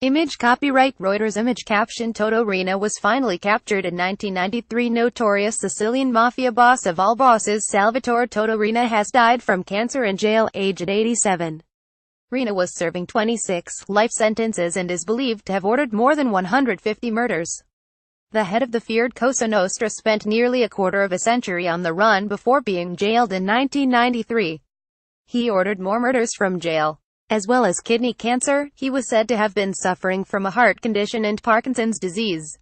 Image copyright Reuters. Image caption Toto Riina was finally captured in 1993. Notorious Sicilian mafia boss of all bosses Salvatore Toto Riina has died from cancer in jail, aged 87. Riina was serving 26 life sentences and is believed to have ordered more than 150 murders. The head of the feared Cosa Nostra spent nearly a quarter of a century on the run before being jailed in 1993. He ordered more murders from jail. As well as kidney cancer, he was said to have been suffering from a heart condition and Parkinson's disease.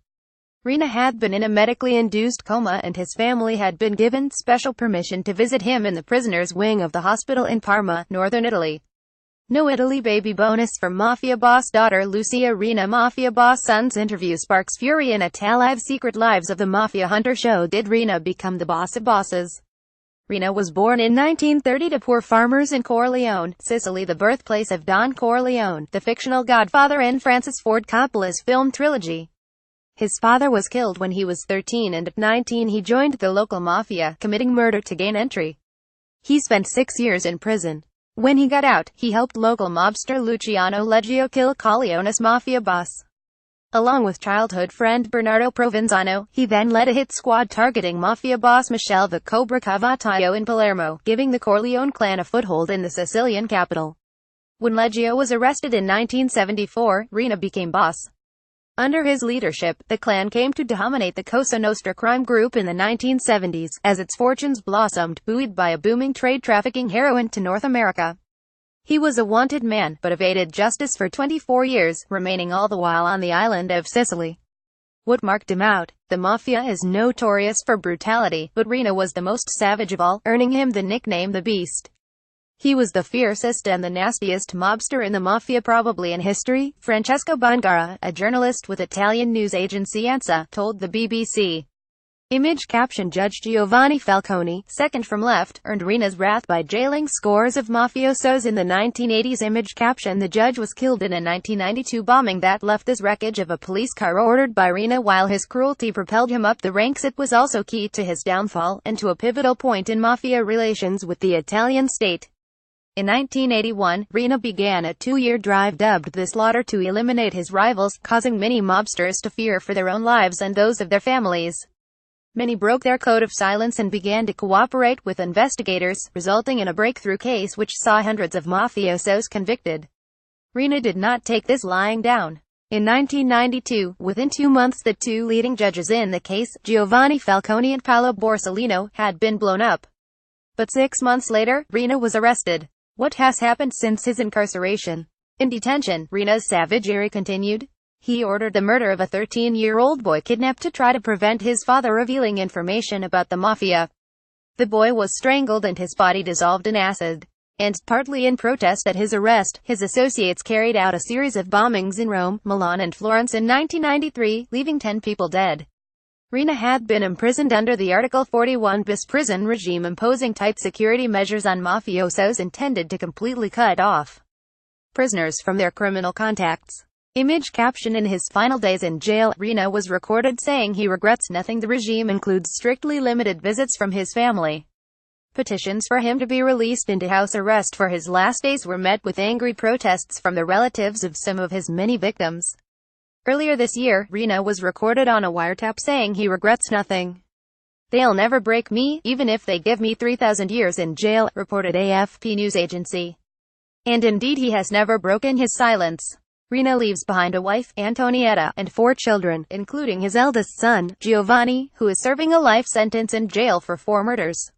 Riina had been in a medically induced coma and his family had been given special permission to visit him in the prisoner's wing of the hospital in Parma, northern Italy. No Italy baby bonus from Mafia boss daughter Lucia Riina. Mafia boss son's interview sparks fury in a Live Secret Lives of the Mafia Hunter show. Did Riina become the boss of bosses? Riina was born in 1930 to poor farmers in Corleone, Sicily, the birthplace of Don Corleone, the fictional godfather in Francis Ford Coppola's film trilogy. His father was killed when he was 13 and at 19 he joined the local mafia, committing murder to gain entry. He spent 6 years in prison. When he got out, he helped local mobster Luciano Leggio kill Corleone's mafia boss. Along with childhood friend Bernardo Provenzano, he then led a hit squad targeting mafia boss Michele the Cobra Cavataio in Palermo, giving the Corleone clan a foothold in the Sicilian capital. When Leggio was arrested in 1974, Riina became boss. Under his leadership, the clan came to dominate the Cosa Nostra crime group in the 1970s, as its fortunes blossomed, buoyed by a booming trade trafficking heroin to North America. He was a wanted man, but evaded justice for 24 years, remaining all the while on the island of Sicily. What marked him out? The mafia is notorious for brutality, but Riina was the most savage of all, earning him the nickname the Beast. He was the fiercest and the nastiest mobster in the mafia probably in history, Francesco Bangara, a journalist with Italian news agency ANSA, told the BBC. Image caption Judge Giovanni Falcone, second from left, earned Riina's wrath by jailing scores of mafiosos in the 1980s. Image caption The judge was killed in a 1992 bombing that left the wreckage of a police car ordered by Riina. While his cruelty propelled him up the ranks, it was also key to his downfall, and to a pivotal point in mafia relations with the Italian state. In 1981, Riina began a 2-year drive dubbed the Slaughter to eliminate his rivals, causing many mobsters to fear for their own lives and those of their families. Many broke their code of silence and began to cooperate with investigators, resulting in a breakthrough case which saw hundreds of mafiosos convicted. Riina did not take this lying down. In 1992, within 2 months the two leading judges in the case, Giovanni Falcone and Paolo Borsellino, had been blown up. But 6 months later, Riina was arrested. What has happened since his incarceration? In detention, Riina's savagery continued. He ordered the murder of a 13-year-old boy kidnapped to try to prevent his father revealing information about the mafia. The boy was strangled and his body dissolved in acid. And, partly in protest at his arrest, his associates carried out a series of bombings in Rome, Milan and Florence in 1993, leaving 10 people dead. Riina had been imprisoned under the Article 41 bis prison regime, imposing tight security measures on mafiosos intended to completely cut off prisoners from their criminal contacts. Image caption In his final days in jail, Riina was recorded saying he regrets nothing. The regime includes strictly limited visits from his family. Petitions for him to be released into house arrest for his last days were met with angry protests from the relatives of some of his many victims. Earlier this year, Riina was recorded on a wiretap saying he regrets nothing. "They'll never break me, even if they give me 3,000 years in jail," reported AFP news agency. And indeed he has never broken his silence. Riina leaves behind a wife, Antonietta, and 4 children, including his eldest son, Giovanni, who is serving a life sentence in jail for 4 murders.